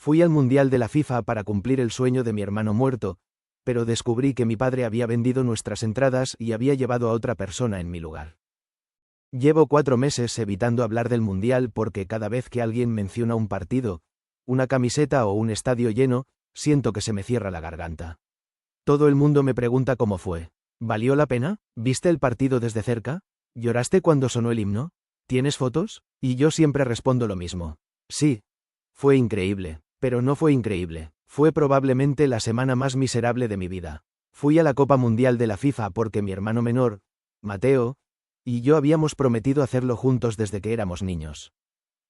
Fui al Mundial de la FIFA para cumplir el sueño de mi hermano muerto, pero descubrí que mi padre había vendido nuestras entradas y había llevado a otra persona en mi lugar. Llevo 4 meses evitando hablar del Mundial porque cada vez que alguien menciona un partido, una camiseta o un estadio lleno, siento que se me cierra la garganta. Todo el mundo me pregunta cómo fue. ¿Valió la pena? ¿Viste el partido desde cerca? ¿Lloraste cuando sonó el himno? ¿Tienes fotos? Y yo siempre respondo lo mismo. Sí. Fue increíble, pero no fue increíble. Fue probablemente la semana más miserable de mi vida. Fui a la Copa Mundial de la FIFA porque mi hermano menor, Mateo, y yo habíamos prometido hacerlo juntos desde que éramos niños.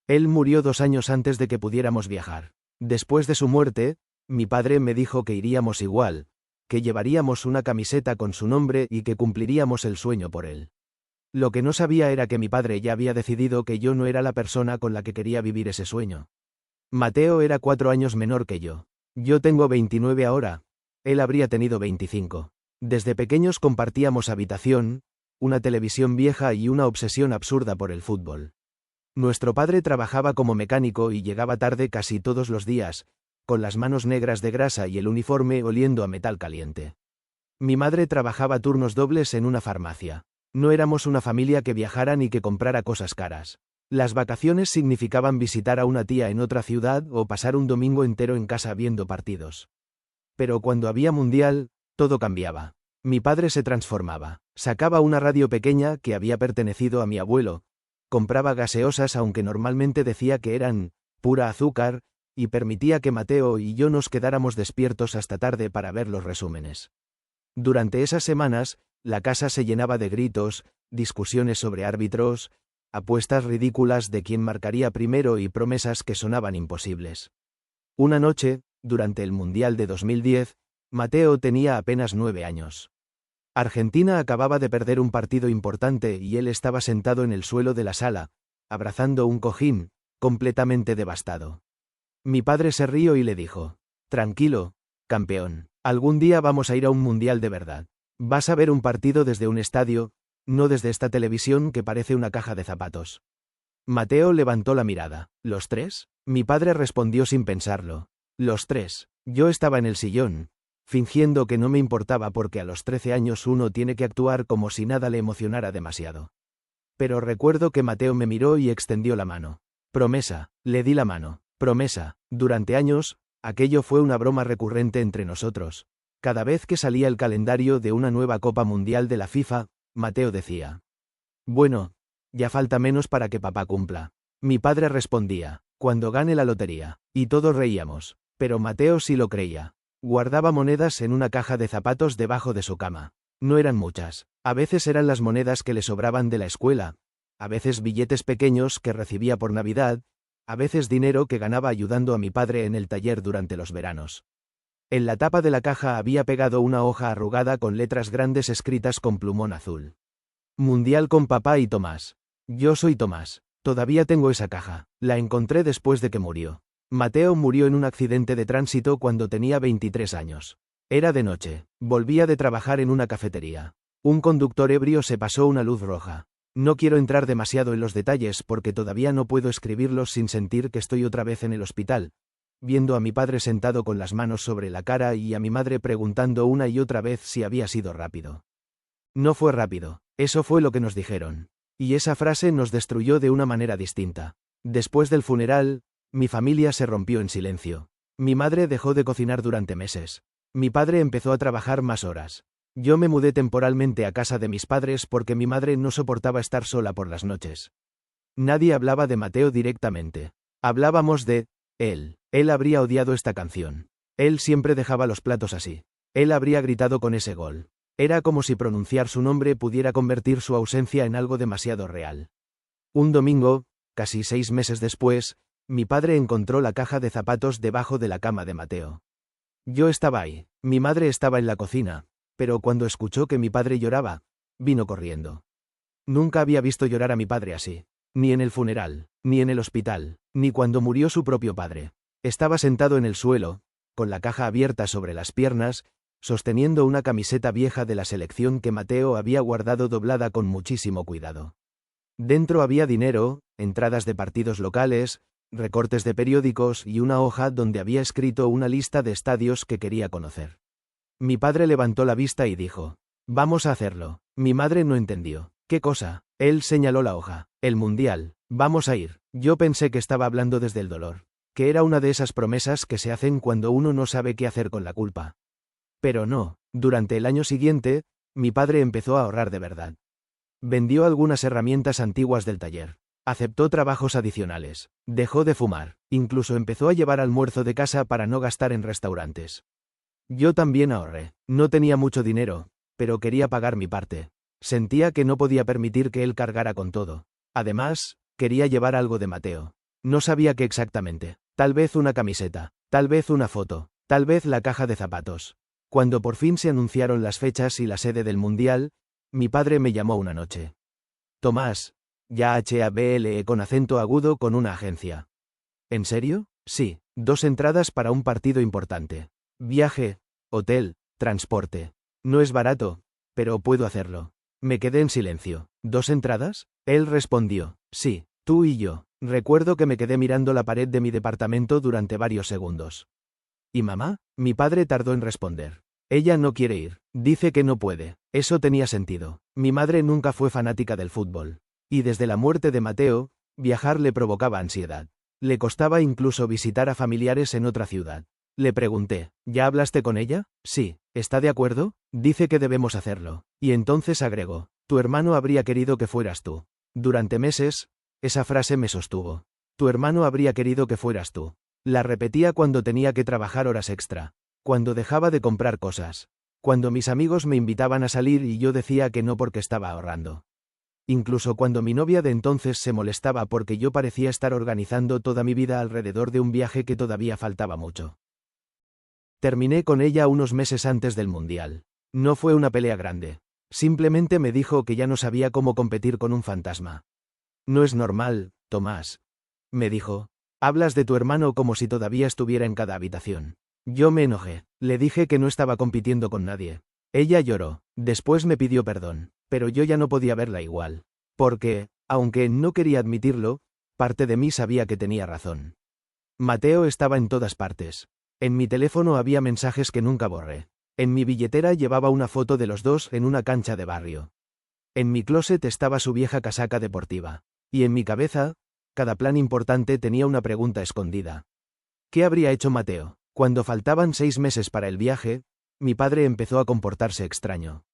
Él murió 2 años antes de que pudiéramos viajar. Después de su muerte, mi padre me dijo que iríamos igual, que llevaríamos una camiseta con su nombre y que cumpliríamos el sueño por él. Lo que no sabía era que mi padre ya había decidido que yo no era la persona con la que quería vivir ese sueño. Mateo era 4 años menor que yo. Yo tengo 29 ahora. Él habría tenido 25. Desde pequeños compartíamos habitación, una televisión vieja y una obsesión absurda por el fútbol. Nuestro padre trabajaba como mecánico y llegaba tarde casi todos los días, con las manos negras de grasa y el uniforme oliendo a metal caliente. Mi madre trabajaba turnos dobles en una farmacia. No éramos una familia que viajara ni que comprara cosas caras. Las vacaciones significaban visitar a una tía en otra ciudad o pasar un domingo entero en casa viendo partidos. Pero cuando había mundial, todo cambiaba. Mi padre se transformaba. Sacaba una radio pequeña que había pertenecido a mi abuelo, compraba gaseosas aunque normalmente decía que eran pura azúcar, y permitía que Mateo y yo nos quedáramos despiertos hasta tarde para ver los resúmenes. Durante esas semanas, la casa se llenaba de gritos, discusiones sobre árbitros, apuestas ridículas de quién marcaría primero y promesas que sonaban imposibles. Una noche, durante el Mundial de 2010, Mateo tenía apenas 9 años. Argentina acababa de perder un partido importante y él estaba sentado en el suelo de la sala, abrazando un cojín, completamente devastado. Mi padre se rió y le dijo: «Tranquilo, campeón, algún día vamos a ir a un mundial de verdad. Vas a ver un partido desde un estadio, no desde esta televisión que parece una caja de zapatos». Mateo levantó la mirada. «¿Los 3?» Mi padre respondió sin pensarlo. «Los 3». Yo estaba en el sillón, fingiendo que no me importaba porque a los 13 años uno tiene que actuar como si nada le emocionara demasiado. Pero recuerdo que Mateo me miró y extendió la mano. «Promesa», le di la mano. «Promesa». Durante años, aquello fue una broma recurrente entre nosotros. Cada vez que salía el calendario de una nueva Copa Mundial de la FIFA, Mateo decía: «Bueno, ya falta menos para que papá cumpla». Mi padre respondía: «Cuando gane la lotería». Y todos reíamos. Pero Mateo sí lo creía. Guardaba monedas en una caja de zapatos debajo de su cama. No eran muchas. A veces eran las monedas que le sobraban de la escuela, a veces billetes pequeños que recibía por Navidad, a veces dinero que ganaba ayudando a mi padre en el taller durante los veranos. En la tapa de la caja había pegado una hoja arrugada con letras grandes escritas con plumón azul. Mundial con papá y Tomás. Yo soy Tomás. Todavía tengo esa caja. La encontré después de que murió. Mateo murió en un accidente de tránsito cuando tenía 23 años. Era de noche. Volvía de trabajar en una cafetería. Un conductor ebrio se pasó una luz roja. No quiero entrar demasiado en los detalles porque todavía no puedo escribirlos sin sentir que estoy otra vez en el hospital, viendo a mi padre sentado con las manos sobre la cara y a mi madre preguntando una y otra vez si había sido rápido. No fue rápido, eso fue lo que nos dijeron. Y esa frase nos destruyó de una manera distinta. Después del funeral, mi familia se rompió en silencio. Mi madre dejó de cocinar durante meses. Mi padre empezó a trabajar más horas. Yo me mudé temporalmente a casa de mis padres porque mi madre no soportaba estar sola por las noches. Nadie hablaba de Mateo directamente. Hablábamos de él. Él habría odiado esta canción. Él siempre dejaba los platos así. Él habría gritado con ese gol. Era como si pronunciar su nombre pudiera convertir su ausencia en algo demasiado real. Un domingo, casi 6 meses después, mi padre encontró la caja de zapatos debajo de la cama de Mateo. Yo estaba ahí. Mi madre estaba en la cocina, pero cuando escuchó que mi padre lloraba, vino corriendo. Nunca había visto llorar a mi padre así. Ni en el funeral, ni en el hospital, ni cuando murió su propio padre. Estaba sentado en el suelo, con la caja abierta sobre las piernas, sosteniendo una camiseta vieja de la selección que Mateo había guardado doblada con muchísimo cuidado. Dentro había dinero, entradas de partidos locales, recortes de periódicos y una hoja donde había escrito una lista de estadios que quería conocer. Mi padre levantó la vista y dijo: «Vamos a hacerlo». Mi madre no entendió. «¿Qué cosa?». Él señaló la hoja. «El Mundial. Vamos a ir». Yo pensé que estaba hablando desde el dolor. Que era una de esas promesas que se hacen cuando uno no sabe qué hacer con la culpa. Pero no. Durante el año siguiente, mi padre empezó a ahorrar de verdad. Vendió algunas herramientas antiguas del taller. Aceptó trabajos adicionales. Dejó de fumar. Incluso empezó a llevar almuerzo de casa para no gastar en restaurantes. Yo también ahorré. No tenía mucho dinero, pero quería pagar mi parte. Sentía que no podía permitir que él cargara con todo. Además, quería llevar algo de Mateo. No sabía qué exactamente. Tal vez una camiseta, tal vez una foto, tal vez la caja de zapatos. Cuando por fin se anunciaron las fechas y la sede del Mundial, mi padre me llamó una noche. «Tomás, ya HABLE con acento agudo con una agencia». «¿En serio?». «Sí, 2 entradas para un partido importante. Viaje, hotel, transporte. No es barato, pero puedo hacerlo». Me quedé en silencio. «¿2 entradas?». Él respondió: «Sí, tú y yo». Recuerdo que me quedé mirando la pared de mi departamento durante varios segundos. «¿Y mamá?». Mi padre tardó en responder. «Ella no quiere ir. Dice que no puede». Eso tenía sentido. Mi madre nunca fue fanática del fútbol. Y desde la muerte de Mateo, viajar le provocaba ansiedad. Le costaba incluso visitar a familiares en otra ciudad. Le pregunté: «¿Ya hablaste con ella?». «Sí». «¿Está de acuerdo?». «Dice que debemos hacerlo». Y entonces agregó: «Tu hermano habría querido que fueras tú». Durante meses, esa frase me sostuvo. «Tu hermano habría querido que fueras tú». La repetía cuando tenía que trabajar horas extra. Cuando dejaba de comprar cosas. Cuando mis amigos me invitaban a salir y yo decía que no porque estaba ahorrando. Incluso cuando mi novia de entonces se molestaba porque yo parecía estar organizando toda mi vida alrededor de un viaje que todavía faltaba mucho. Terminé con ella unos meses antes del Mundial. No fue una pelea grande. Simplemente me dijo que ya no sabía cómo competir con un fantasma. «No es normal, Tomás», me dijo. «Hablas de tu hermano como si todavía estuviera en cada habitación». Yo me enojé. Le dije que no estaba compitiendo con nadie. Ella lloró. Después me pidió perdón. Pero yo ya no podía verla igual. Porque, aunque no quería admitirlo, parte de mí sabía que tenía razón. Mateo estaba en todas partes. En mi teléfono había mensajes que nunca borré. En mi billetera llevaba una foto de los dos en una cancha de barrio. En mi closet estaba su vieja casaca deportiva. Y en mi cabeza, cada plan importante tenía una pregunta escondida. ¿Qué habría hecho Mateo? Cuando faltaban 6 meses para el viaje, mi padre empezó a comportarse extraño.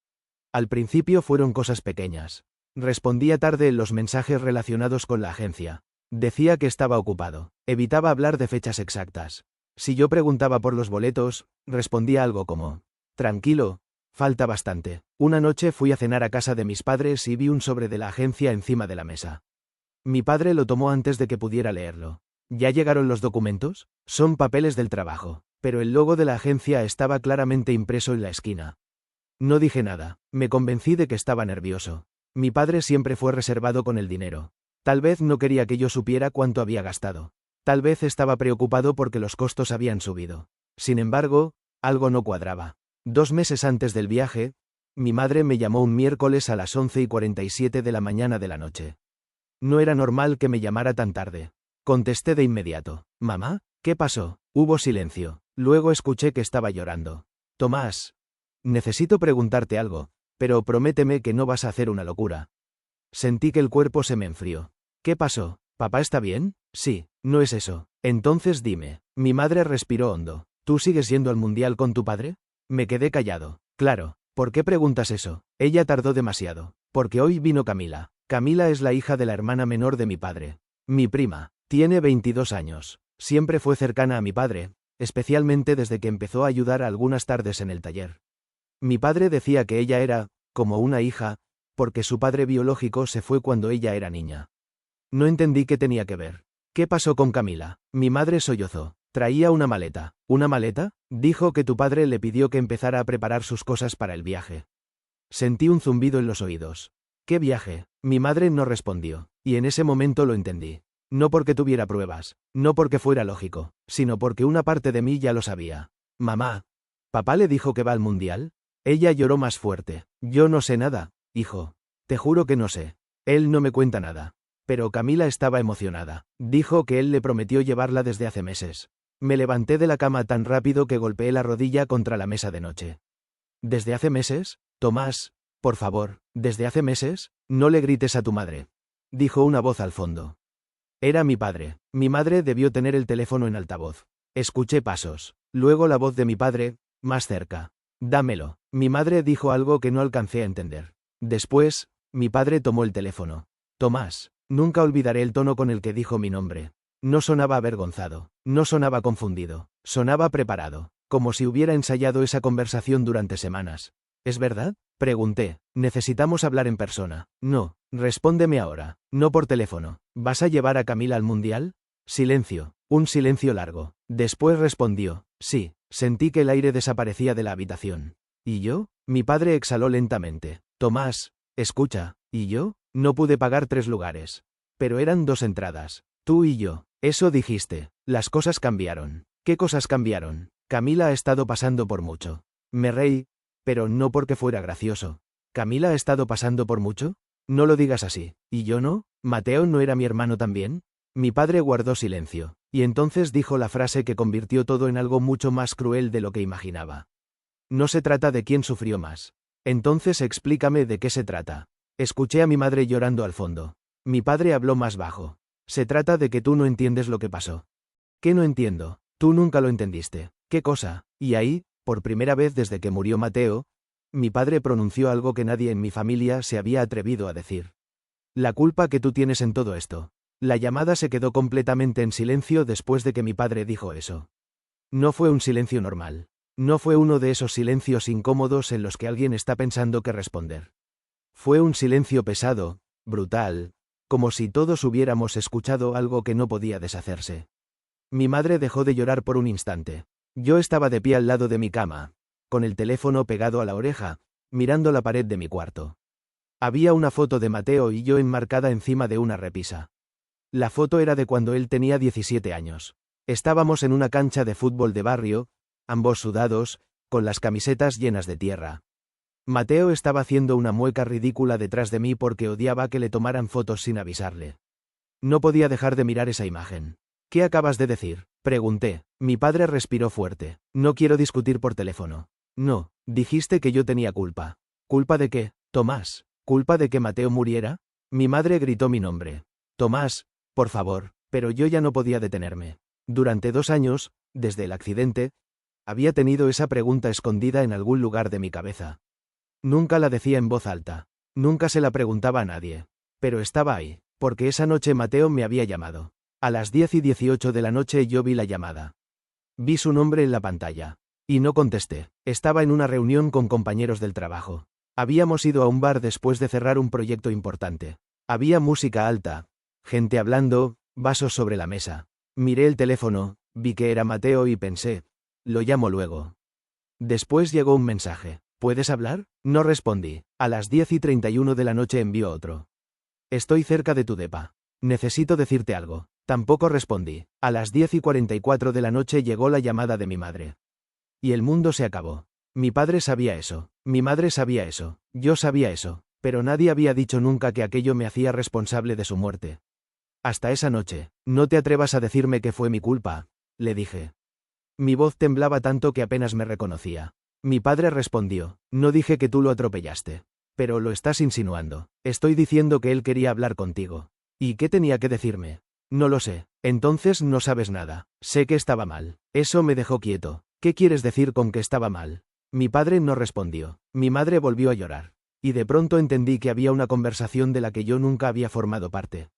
Al principio fueron cosas pequeñas. Respondía tarde en los mensajes relacionados con la agencia. Decía que estaba ocupado. Evitaba hablar de fechas exactas. Si yo preguntaba por los boletos, respondía algo como: «Tranquilo, falta bastante». Una noche fui a cenar a casa de mis padres y vi un sobre de la agencia encima de la mesa. Mi padre lo tomó antes de que pudiera leerlo. «¿Ya llegaron los documentos?». «Son papeles del trabajo». Pero el logo de la agencia estaba claramente impreso en la esquina. No dije nada. Me convencí de que estaba nervioso. Mi padre siempre fue reservado con el dinero. Tal vez no quería que yo supiera cuánto había gastado. Tal vez estaba preocupado porque los costos habían subido. Sin embargo, algo no cuadraba. 2 meses antes del viaje, mi madre me llamó un miércoles a las 11:47 de la mañana de la noche. No era normal que me llamara tan tarde. Contesté de inmediato. «¿Mamá? ¿Qué pasó?». Hubo silencio. Luego escuché que estaba llorando. «Tomás, necesito preguntarte algo, pero prométeme que no vas a hacer una locura». Sentí que el cuerpo se me enfrió. «¿Qué pasó? ¿Papá está bien?». «Sí, no es eso». «Entonces dime». Mi madre respiró hondo. «¿Tú sigues yendo al Mundial con tu padre?». Me quedé callado. «Claro. ¿Por qué preguntas eso?». Ella tardó demasiado. «Porque hoy vino Camila». Camila es la hija de la hermana menor de mi padre. Mi prima. Tiene 22 años. Siempre fue cercana a mi padre, especialmente desde que empezó a ayudar algunas tardes en el taller. Mi padre decía que ella era, como una hija, porque su padre biológico se fue cuando ella era niña. No entendí qué tenía que ver. «¿Qué pasó con Camila?». Mi madre sollozó. «Traía una maleta». «¿Una maleta?». «Dijo que tu padre le pidió que empezara a preparar sus cosas para el viaje». Sentí un zumbido en los oídos. «¿Qué viaje?». Mi madre no respondió, y en ese momento lo entendí. No porque tuviera pruebas, no porque fuera lógico, sino porque una parte de mí ya lo sabía. «Mamá, ¿papá le dijo que va al Mundial?». Ella lloró más fuerte. «Yo no sé nada, hijo. Te juro que no sé. Él no me cuenta nada». Pero Camila estaba emocionada. Dijo que él le prometió llevarla desde hace meses. Me levanté de la cama tan rápido que golpeé la rodilla contra la mesa de noche. ¿Desde hace meses? Tomás, por favor, ¿desde hace meses? No le grites a tu madre. Dijo una voz al fondo. Era mi padre. Mi madre debió tener el teléfono en altavoz. Escuché pasos. Luego la voz de mi padre, más cerca. Dámelo. Mi madre dijo algo que no alcancé a entender. Después, mi padre tomó el teléfono. Tomás. Nunca olvidaré el tono con el que dijo mi nombre. No sonaba avergonzado, no sonaba confundido, sonaba preparado, como si hubiera ensayado esa conversación durante semanas. ¿Es verdad? Pregunté. Necesitamos hablar en persona. No, respóndeme ahora, no por teléfono. ¿Vas a llevar a Camila al mundial? Silencio, un silencio largo. Después respondió, sí. Sentí que el aire desaparecía de la habitación. ¿Y yo? Mi padre exhaló lentamente. Tomás, escucha, ¿y yo? No pude pagar 3 lugares. Pero eran 2 entradas. Tú y yo. Eso dijiste. Las cosas cambiaron. ¿Qué cosas cambiaron? Camila ha estado pasando por mucho. Me reí, pero no porque fuera gracioso. ¿Camila ha estado pasando por mucho? No lo digas así. ¿Y yo no? ¿Mateo no era mi hermano también? Mi padre guardó silencio, y entonces dijo la frase que convirtió todo en algo mucho más cruel de lo que imaginaba. No se trata de quién sufrió más. Entonces explícame de qué se trata. Escuché a mi madre llorando al fondo. Mi padre habló más bajo. Se trata de que tú no entiendes lo que pasó. ¿Qué no entiendo? Tú nunca lo entendiste. ¿Qué cosa? Y ahí, por primera vez desde que murió Mateo, mi padre pronunció algo que nadie en mi familia se había atrevido a decir. La culpa que tú tienes en todo esto. La llamada se quedó completamente en silencio después de que mi padre dijo eso. No fue un silencio normal. No fue uno de esos silencios incómodos en los que alguien está pensando qué responder. Fue un silencio pesado, brutal, como si todos hubiéramos escuchado algo que no podía deshacerse. Mi madre dejó de llorar por un instante. Yo estaba de pie al lado de mi cama, con el teléfono pegado a la oreja, mirando la pared de mi cuarto. Había una foto de Mateo y yo enmarcada encima de una repisa. La foto era de cuando él tenía 17 años. Estábamos en una cancha de fútbol de barrio, ambos sudados, con las camisetas llenas de tierra. Mateo estaba haciendo una mueca ridícula detrás de mí porque odiaba que le tomaran fotos sin avisarle. No podía dejar de mirar esa imagen. ¿Qué acabas de decir? Pregunté. Mi padre respiró fuerte. No quiero discutir por teléfono. No, dijiste que yo tenía culpa. ¿Culpa de qué, Tomás? ¿Culpa de que Mateo muriera? Mi madre gritó mi nombre. Tomás, por favor, pero yo ya no podía detenerme. Durante 2 años, desde el accidente, había tenido esa pregunta escondida en algún lugar de mi cabeza. Nunca la decía en voz alta. Nunca se la preguntaba a nadie. Pero estaba ahí, porque esa noche Mateo me había llamado. A las 10:18 de la noche yo vi la llamada. Vi su nombre en la pantalla. Y no contesté. Estaba en una reunión con compañeros del trabajo. Habíamos ido a un bar después de cerrar un proyecto importante. Había música alta, gente hablando, vasos sobre la mesa. Miré el teléfono, vi que era Mateo y pensé, lo llamo luego. Después llegó un mensaje. ¿Puedes hablar? No respondí. A las 10:31 de la noche envió otro. Estoy cerca de tu depa. Necesito decirte algo. Tampoco respondí. A las 10:44 de la noche llegó la llamada de mi madre. Y el mundo se acabó. Mi padre sabía eso. Mi madre sabía eso. Yo sabía eso. Pero nadie había dicho nunca que aquello me hacía responsable de su muerte. Hasta esa noche. No te atrevas a decirme que fue mi culpa, le dije. Mi voz temblaba tanto que apenas me reconocía. Mi padre respondió, no dije que tú lo atropellaste. Pero lo estás insinuando. Estoy diciendo que él quería hablar contigo. ¿Y qué tenía que decirme? No lo sé. Entonces no sabes nada. Sé que estaba mal. Eso me dejó quieto. ¿Qué quieres decir con que estaba mal? Mi padre no respondió. Mi madre volvió a llorar. Y de pronto entendí que había una conversación de la que yo nunca había formado parte.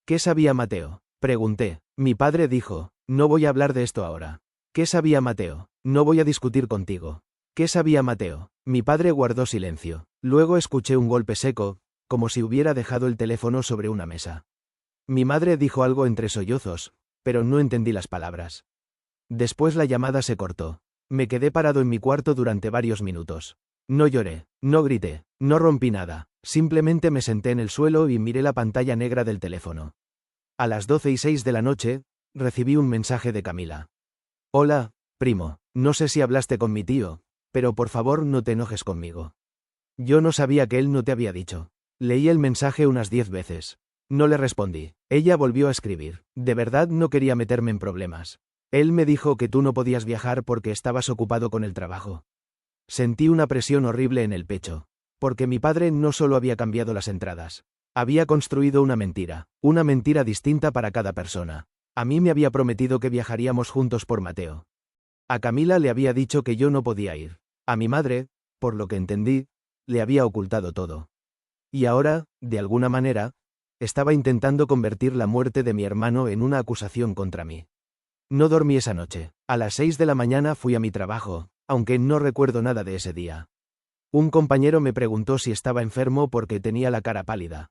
¿Qué sabía Mateo? Pregunté. Mi padre dijo, no voy a hablar de esto ahora. ¿Qué sabía Mateo? No voy a discutir contigo. ¿Qué sabía Mateo? Mi padre guardó silencio. Luego escuché un golpe seco, como si hubiera dejado el teléfono sobre una mesa. Mi madre dijo algo entre sollozos, pero no entendí las palabras. Después la llamada se cortó. Me quedé parado en mi cuarto durante varios minutos. No lloré, no grité, no rompí nada, simplemente me senté en el suelo y miré la pantalla negra del teléfono. A las 12:06 de la noche, recibí un mensaje de Camila. Hola, primo, no sé si hablaste con mi tío, pero por favor no te enojes conmigo. Yo no sabía que él no te había dicho. Leí el mensaje unas 10 veces. No le respondí. Ella volvió a escribir. De verdad no quería meterme en problemas. Él me dijo que tú no podías viajar porque estabas ocupado con el trabajo. Sentí una presión horrible en el pecho. Porque mi padre no solo había cambiado las entradas. Había construido una mentira distinta para cada persona. A mí me había prometido que viajaríamos juntos por Mateo. A Camila le había dicho que yo no podía ir. A mi madre, por lo que entendí, le había ocultado todo. Y ahora, de alguna manera, estaba intentando convertir la muerte de mi hermano en una acusación contra mí. No dormí esa noche. A las 6 de la mañana fui a mi trabajo, aunque no recuerdo nada de ese día. Un compañero me preguntó si estaba enfermo porque tenía la cara pálida.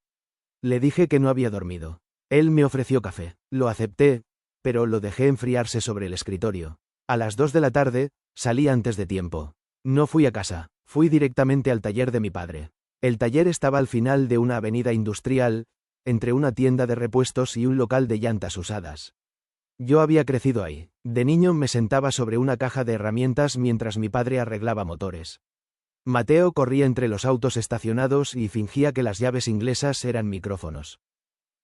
Le dije que no había dormido. Él me ofreció café. Lo acepté, pero lo dejé enfriarse sobre el escritorio. A las 2 de la tarde, salí antes de tiempo. No fui a casa, fui directamente al taller de mi padre. El taller estaba al final de una avenida industrial, entre una tienda de repuestos y un local de llantas usadas. Yo había crecido ahí. De niño me sentaba sobre una caja de herramientas mientras mi padre arreglaba motores. Mateo corría entre los autos estacionados y fingía que las llaves inglesas eran micrófonos.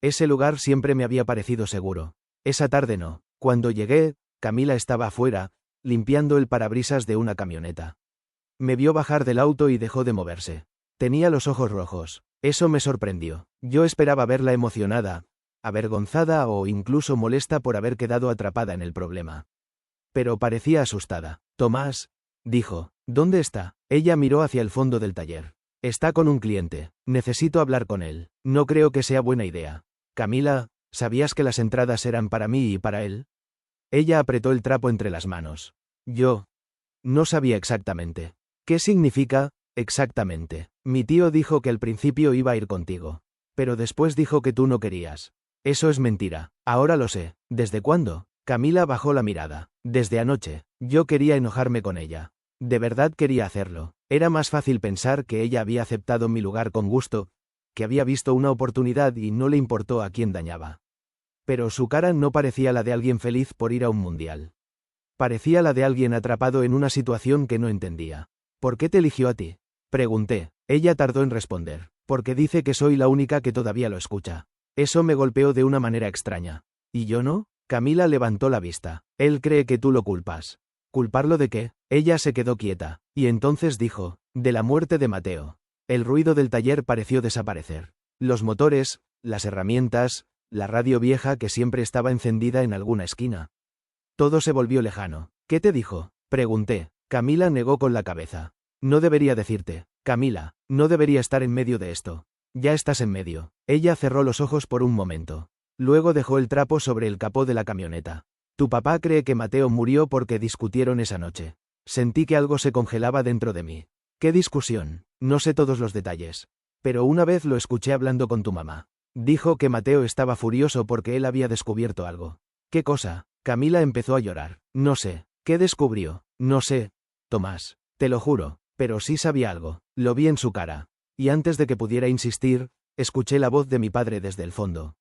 Ese lugar siempre me había parecido seguro. Esa tarde no. Cuando llegué, Camila estaba afuera, limpiando el parabrisas de una camioneta. Me vio bajar del auto y dejó de moverse. Tenía los ojos rojos. Eso me sorprendió. Yo esperaba verla emocionada, avergonzada o incluso molesta por haber quedado atrapada en el problema. Pero parecía asustada. Tomás, dijo, ¿dónde está? Ella miró hacia el fondo del taller. Está con un cliente. Necesito hablar con él. No creo que sea buena idea. Camila, ¿sabías que las entradas eran para mí y para él? Ella apretó el trapo entre las manos. Yo no sabía exactamente. ¿Qué significa, exactamente? Mi tío dijo que al principio iba a ir contigo. Pero después dijo que tú no querías. Eso es mentira. Ahora lo sé. ¿Desde cuándo? Camila bajó la mirada. Desde anoche. Yo quería enojarme con ella. De verdad quería hacerlo. Era más fácil pensar que ella había aceptado mi lugar con gusto, que había visto una oportunidad y no le importó a quién dañaba. Pero su cara no parecía la de alguien feliz por ir a un mundial. Parecía la de alguien atrapado en una situación que no entendía. ¿Por qué te eligió a ti? Pregunté. Ella tardó en responder. Porque dice que soy la única que todavía lo escucha. Eso me golpeó de una manera extraña. ¿Y yo no? Camila levantó la vista. Él cree que tú lo culpas. ¿Culparlo de qué? Ella se quedó quieta, y entonces dijo, de la muerte de Mateo. El ruido del taller pareció desaparecer. Los motores, las herramientas, la radio vieja que siempre estaba encendida en alguna esquina. Todo se volvió lejano. ¿Qué te dijo? Pregunté. Camila negó con la cabeza. No debería decirte. Camila, no debería estar en medio de esto. Ya estás en medio. Ella cerró los ojos por un momento. Luego dejó el trapo sobre el capó de la camioneta. Tu papá cree que Mateo murió porque discutieron esa noche. Sentí que algo se congelaba dentro de mí. ¿Qué discusión? No sé todos los detalles. Pero una vez lo escuché hablando con tu mamá. Dijo que Mateo estaba furioso porque él había descubierto algo. ¿Qué cosa? Camila empezó a llorar. No sé. ¿Qué descubrió? No sé. Tomás. Te lo juro. Pero sí sabía algo. Lo vi en su cara. Y antes de que pudiera insistir, escuché la voz de mi padre desde el fondo.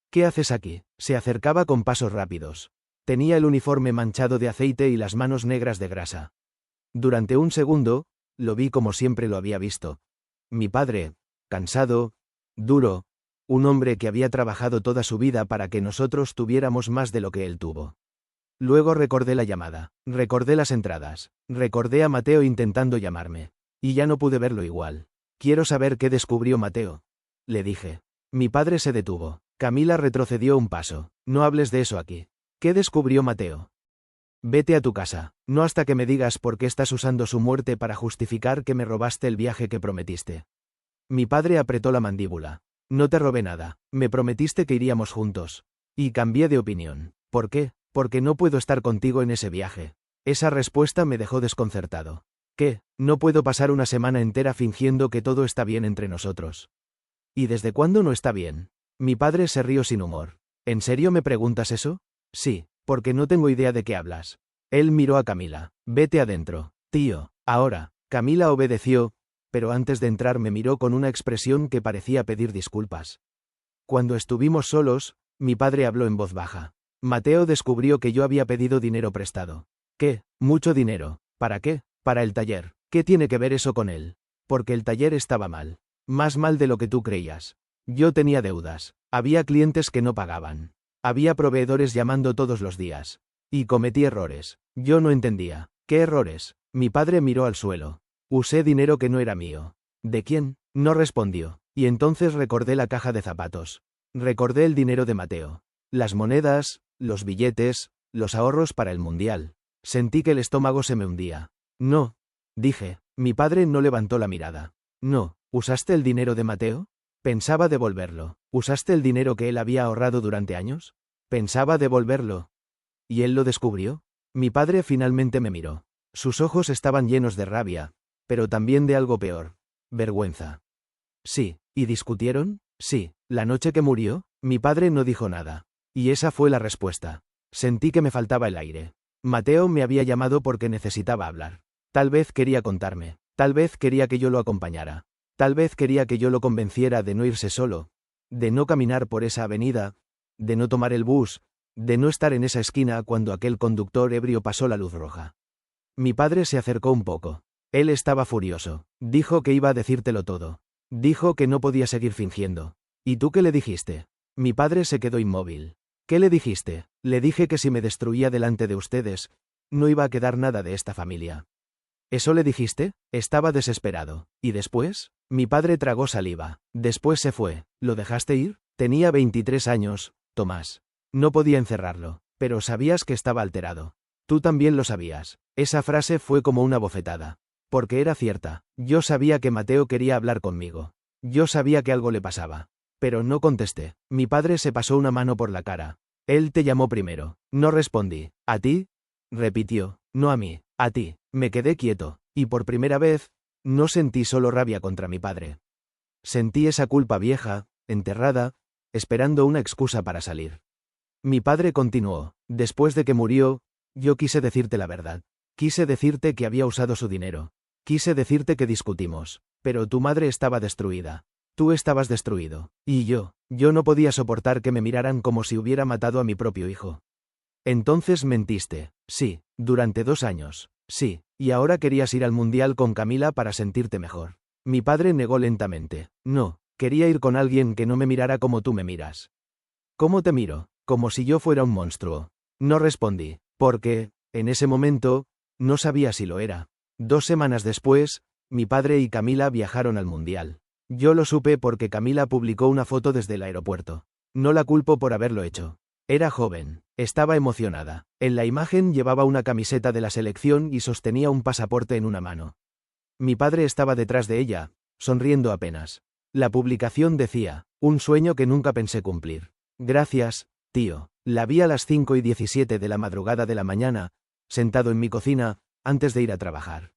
¿Qué haces aquí? Se acercaba con pasos rápidos. Tenía el uniforme manchado de aceite y las manos negras de grasa. Durante un segundo, lo vi como siempre lo había visto. Mi padre, cansado, duro, un hombre que había trabajado toda su vida para que nosotros tuviéramos más de lo que él tuvo. Luego recordé la llamada, recordé las entradas, recordé a Mateo intentando llamarme. Y ya no pude verlo igual. Quiero saber qué descubrió Mateo. Le dije. Mi padre se detuvo. Camila retrocedió un paso. No hables de eso aquí. ¿Qué descubrió Mateo? Vete a tu casa, no hasta que me digas por qué estás usando su muerte para justificar que me robaste el viaje que prometiste. Mi padre apretó la mandíbula. No te robé nada, me prometiste que iríamos juntos. Y cambié de opinión. ¿Por qué? Porque no puedo estar contigo en ese viaje. Esa respuesta me dejó desconcertado. ¿Qué? No puedo pasar una semana entera fingiendo que todo está bien entre nosotros. ¿Y desde cuándo no está bien? Mi padre se rió sin humor. ¿En serio me preguntas eso? Sí, porque no tengo idea de qué hablas. Él miró a Camila. Vete adentro, tío. Ahora. Camila obedeció, pero antes de entrar me miró con una expresión que parecía pedir disculpas. Cuando estuvimos solos, mi padre habló en voz baja. Mateo descubrió que yo había pedido dinero prestado. ¿Qué? Mucho dinero. ¿Para qué? Para el taller. ¿Qué tiene que ver eso con él? Porque el taller estaba mal. Más mal de lo que tú creías. Yo tenía deudas. Había clientes que no pagaban. Había proveedores llamando todos los días. Y cometí errores. Yo no entendía. ¿Qué errores? Mi padre miró al suelo. Usé dinero que no era mío. ¿De quién? No respondió. Y entonces recordé la caja de zapatos. Recordé el dinero de Mateo. Las monedas, los billetes, los ahorros para el mundial. Sentí que el estómago se me hundía. No. Dije. Mi padre no levantó la mirada. No. ¿Usaste el dinero de Mateo? Pensaba devolverlo. ¿Usaste el dinero que él había ahorrado durante años? Pensaba devolverlo. ¿Y él lo descubrió? Mi padre finalmente me miró. Sus ojos estaban llenos de rabia, pero también de algo peor. Vergüenza. Sí. ¿Y discutieron? Sí. La noche que murió, mi padre no dijo nada. Y esa fue la respuesta. Sentí que me faltaba el aire. Mateo me había llamado porque necesitaba hablar. Tal vez quería contarme. Tal vez quería que yo lo acompañara. Tal vez quería que yo lo convenciera de no irse solo, de no caminar por esa avenida, de no tomar el bus, de no estar en esa esquina cuando aquel conductor ebrio pasó la luz roja. Mi padre se acercó un poco. Él estaba furioso. Dijo que iba a decírtelo todo. Dijo que no podía seguir fingiendo. ¿Y tú qué le dijiste? Mi padre se quedó inmóvil. ¿Qué le dijiste? Le dije que si me destruía delante de ustedes, no iba a quedar nada de esta familia. ¿Eso le dijiste? Estaba desesperado. ¿Y después? Mi padre tragó saliva. Después se fue. ¿Lo dejaste ir? Tenía 23 años, Tomás. No podía encerrarlo. Pero sabías que estaba alterado. Tú también lo sabías. Esa frase fue como una bofetada. Porque era cierta. Yo sabía que Mateo quería hablar conmigo. Yo sabía que algo le pasaba. Pero no contesté. Mi padre se pasó una mano por la cara. Él te llamó primero. No respondí. ¿A ti? Repitió. No a mí. A ti. Me quedé quieto. Y por primera vez, no sentí solo rabia contra mi padre. Sentí esa culpa vieja, enterrada, esperando una excusa para salir. Mi padre continuó. Después de que murió, yo quise decirte la verdad. Quise decirte que había usado su dinero. Quise decirte que discutimos. Pero tu madre estaba destruida. Tú estabas destruido. Y yo no podía soportar que me miraran como si hubiera matado a mi propio hijo. Entonces mentiste. Sí, durante 2 años. Sí, y ahora querías ir al mundial con Camila para sentirte mejor. Mi padre negó lentamente. No, quería ir con alguien que no me mirara como tú me miras. ¿Cómo te miro? Como si yo fuera un monstruo. No respondí, porque, en ese momento, no sabía si lo era. 2 semanas después, mi padre y Camila viajaron al mundial. Yo lo supe porque Camila publicó una foto desde el aeropuerto. No la culpo por haberlo hecho. Era joven, estaba emocionada. En la imagen llevaba una camiseta de la selección y sostenía un pasaporte en una mano. Mi padre estaba detrás de ella, sonriendo apenas. La publicación decía, un sueño que nunca pensé cumplir. Gracias, tío. La vi a las 5:17 de la madrugada de la mañana, sentado en mi cocina, antes de ir a trabajar.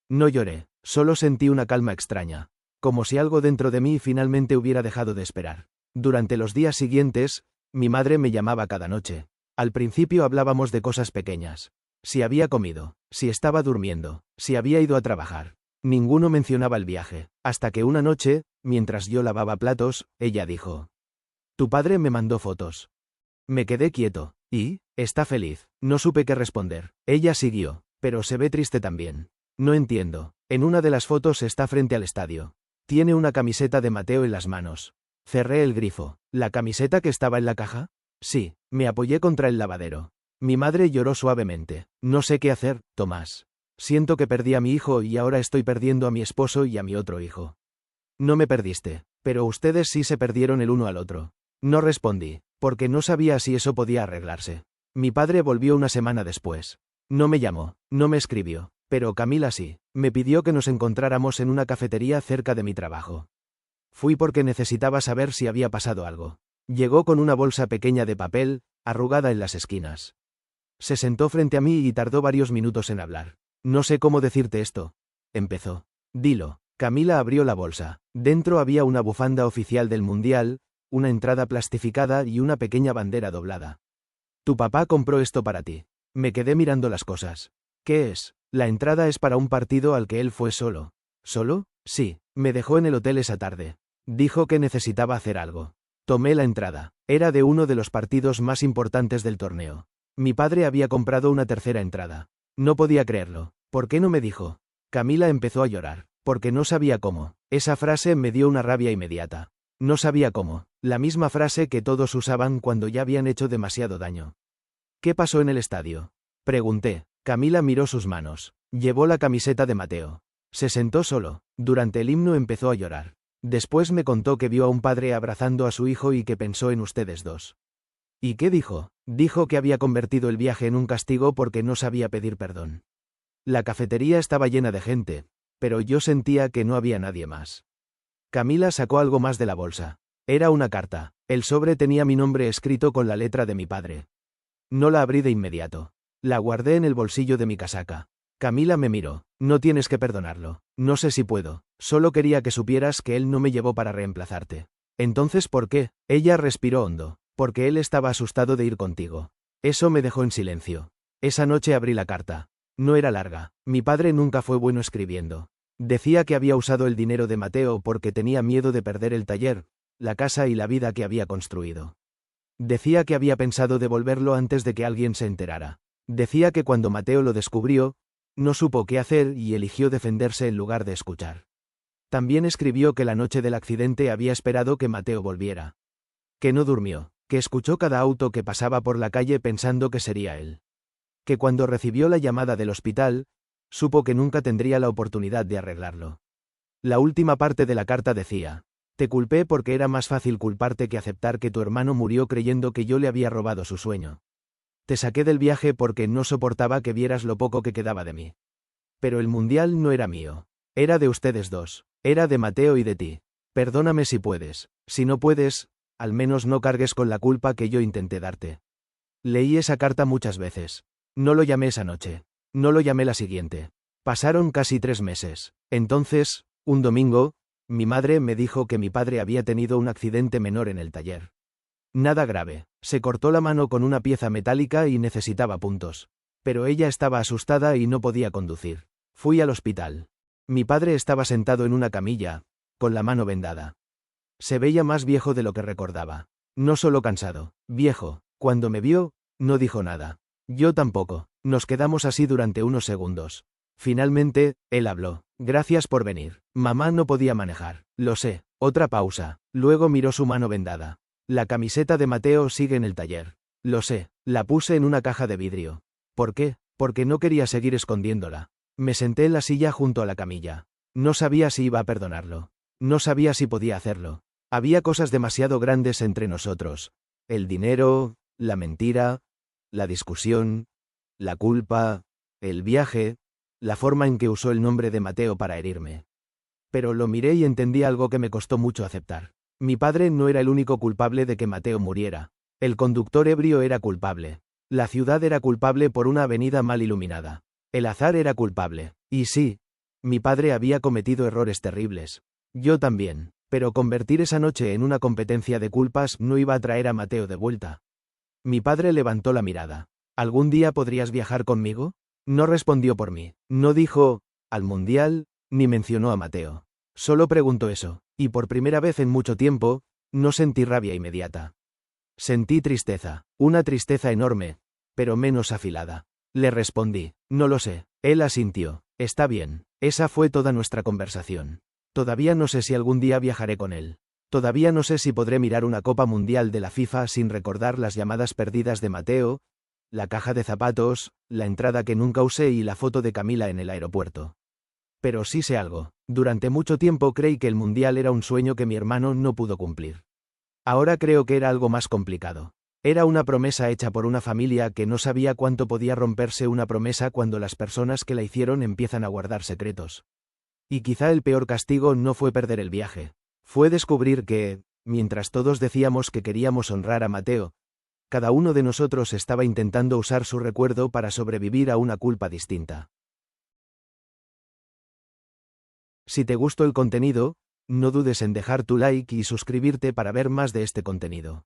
No lloré, solo sentí una calma extraña, como si algo dentro de mí finalmente hubiera dejado de esperar. Durante los días siguientes, mi madre me llamaba cada noche. Al principio hablábamos de cosas pequeñas. Si había comido, si estaba durmiendo, si había ido a trabajar. Ninguno mencionaba el viaje, hasta que una noche, mientras yo lavaba platos, ella dijo: «Tu padre me mandó fotos». Me quedé quieto. ¿Y? ¿Está feliz? No supe qué responder. Ella siguió. Pero se ve triste también. No entiendo. En una de las fotos está frente al estadio. Tiene una camiseta de Mateo en las manos. Cerré el grifo. ¿La camiseta que estaba en la caja? Sí. Me apoyé contra el lavadero. Mi madre lloró suavemente. No sé qué hacer, Tomás. Siento que perdí a mi hijo y ahora estoy perdiendo a mi esposo y a mi otro hijo. No me perdiste. Pero ustedes sí se perdieron el uno al otro. No respondí, porque no sabía si eso podía arreglarse. Mi padre volvió una semana después. No me llamó, no me escribió, pero Camila sí. Me pidió que nos encontráramos en una cafetería cerca de mi trabajo. Fui porque necesitaba saber si había pasado algo. Llegó con una bolsa pequeña de papel, arrugada en las esquinas. Se sentó frente a mí y tardó varios minutos en hablar. No sé cómo decirte esto. Empezó. Dilo. Camila abrió la bolsa. Dentro había una bufanda oficial del mundial, una entrada plastificada y una pequeña bandera doblada. Tu papá compró esto para ti. Me quedé mirando las cosas. ¿Qué es? La entrada es para un partido al que él fue solo. ¿Solo? Sí. Me dejó en el hotel esa tarde. Dijo que necesitaba hacer algo. Tomé la entrada. Era de uno de los partidos más importantes del torneo. Mi padre había comprado una tercera entrada. No podía creerlo. ¿Por qué no me dijo? Camila empezó a llorar. Porque no sabía cómo. Esa frase me dio una rabia inmediata. No sabía cómo. La misma frase que todos usaban cuando ya habían hecho demasiado daño. ¿Qué pasó en el estadio? Pregunté. Camila miró sus manos. Llevó la camiseta de Mateo. Se sentó solo. Durante el himno empezó a llorar. Después me contó que vio a un padre abrazando a su hijo y que pensó en ustedes dos. ¿Y qué dijo? Dijo que había convertido el viaje en un castigo porque no sabía pedir perdón. La cafetería estaba llena de gente, pero yo sentía que no había nadie más. Camila sacó algo más de la bolsa. Era una carta. El sobre tenía mi nombre escrito con la letra de mi padre. No la abrí de inmediato. La guardé en el bolsillo de mi casaca. Camila me miró. No tienes que perdonarlo. No sé si puedo. Solo quería que supieras que él no me llevó para reemplazarte. Entonces, ¿por qué? Ella respiró hondo. Porque él estaba asustado de ir contigo. Eso me dejó en silencio. Esa noche abrí la carta. No era larga. Mi padre nunca fue bueno escribiendo. Decía que había usado el dinero de Mateo porque tenía miedo de perder el taller, la casa y la vida que había construido. Decía que había pensado devolverlo antes de que alguien se enterara. Decía que cuando Mateo lo descubrió, no supo qué hacer y eligió defenderse en lugar de escuchar. También escribió que la noche del accidente había esperado que Mateo volviera. Que no durmió, que escuchó cada auto que pasaba por la calle pensando que sería él. Que cuando recibió la llamada del hospital, supo que nunca tendría la oportunidad de arreglarlo. La última parte de la carta decía: te culpé porque era más fácil culparte que aceptar que tu hermano murió creyendo que yo le había robado su sueño. Te saqué del viaje porque no soportaba que vieras lo poco que quedaba de mí. Pero el mundial no era mío. Era de ustedes dos. Era de Mateo y de ti. Perdóname si puedes. Si no puedes, al menos no cargues con la culpa que yo intenté darte. Leí esa carta muchas veces. No lo llamé esa noche. No lo llamé la siguiente. Pasaron casi 3 meses. Entonces, un domingo, mi madre me dijo que mi padre había tenido un accidente menor en el taller. Nada grave. Se cortó la mano con una pieza metálica y necesitaba puntos. Pero ella estaba asustada y no podía conducir. Fui al hospital. Mi padre estaba sentado en una camilla, con la mano vendada. Se veía más viejo de lo que recordaba. No solo cansado, viejo. Cuando me vio, no dijo nada. Yo tampoco. Nos quedamos así durante unos segundos. Finalmente, él habló. Gracias por venir. Mamá no podía manejar. Lo sé. Otra pausa. Luego miró su mano vendada. La camiseta de Mateo sigue en el taller. Lo sé. La puse en una caja de vidrio. ¿Por qué? Porque no quería seguir escondiéndola. Me senté en la silla junto a la camilla. No sabía si iba a perdonarlo. No sabía si podía hacerlo. Había cosas demasiado grandes entre nosotros. El dinero, la mentira, la discusión, la culpa, el viaje, la forma en que usó el nombre de Mateo para herirme. Pero lo miré y entendí algo que me costó mucho aceptar. Mi padre no era el único culpable de que Mateo muriera. El conductor ebrio era culpable. La ciudad era culpable por una avenida mal iluminada. El azar era culpable. Y sí, mi padre había cometido errores terribles. Yo también. Pero convertir esa noche en una competencia de culpas no iba a traer a Mateo de vuelta. Mi padre levantó la mirada. ¿Algún día podrías viajar conmigo? No respondió por mí. No dijo, al mundial, ni mencionó a Mateo. Solo preguntó eso, y por primera vez en mucho tiempo, no sentí rabia inmediata. Sentí tristeza, una tristeza enorme, pero menos afilada. Le respondí, no lo sé. Él asintió. Está bien. Esa fue toda nuestra conversación. Todavía no sé si algún día viajaré con él. Todavía no sé si podré mirar una Copa Mundial de la FIFA sin recordar las llamadas perdidas de Mateo, la caja de zapatos, la entrada que nunca usé y la foto de Camila en el aeropuerto. Pero sí sé algo. Durante mucho tiempo creí que el Mundial era un sueño que mi hermano no pudo cumplir. Ahora creo que era algo más complicado. Era una promesa hecha por una familia que no sabía cuánto podía romperse una promesa cuando las personas que la hicieron empiezan a guardar secretos. Y quizá el peor castigo no fue perder el viaje. Fue descubrir que, mientras todos decíamos que queríamos honrar a Mateo, cada uno de nosotros estaba intentando usar su recuerdo para sobrevivir a una culpa distinta. Si te gustó el contenido, no dudes en dejar tu like y suscribirte para ver más de este contenido.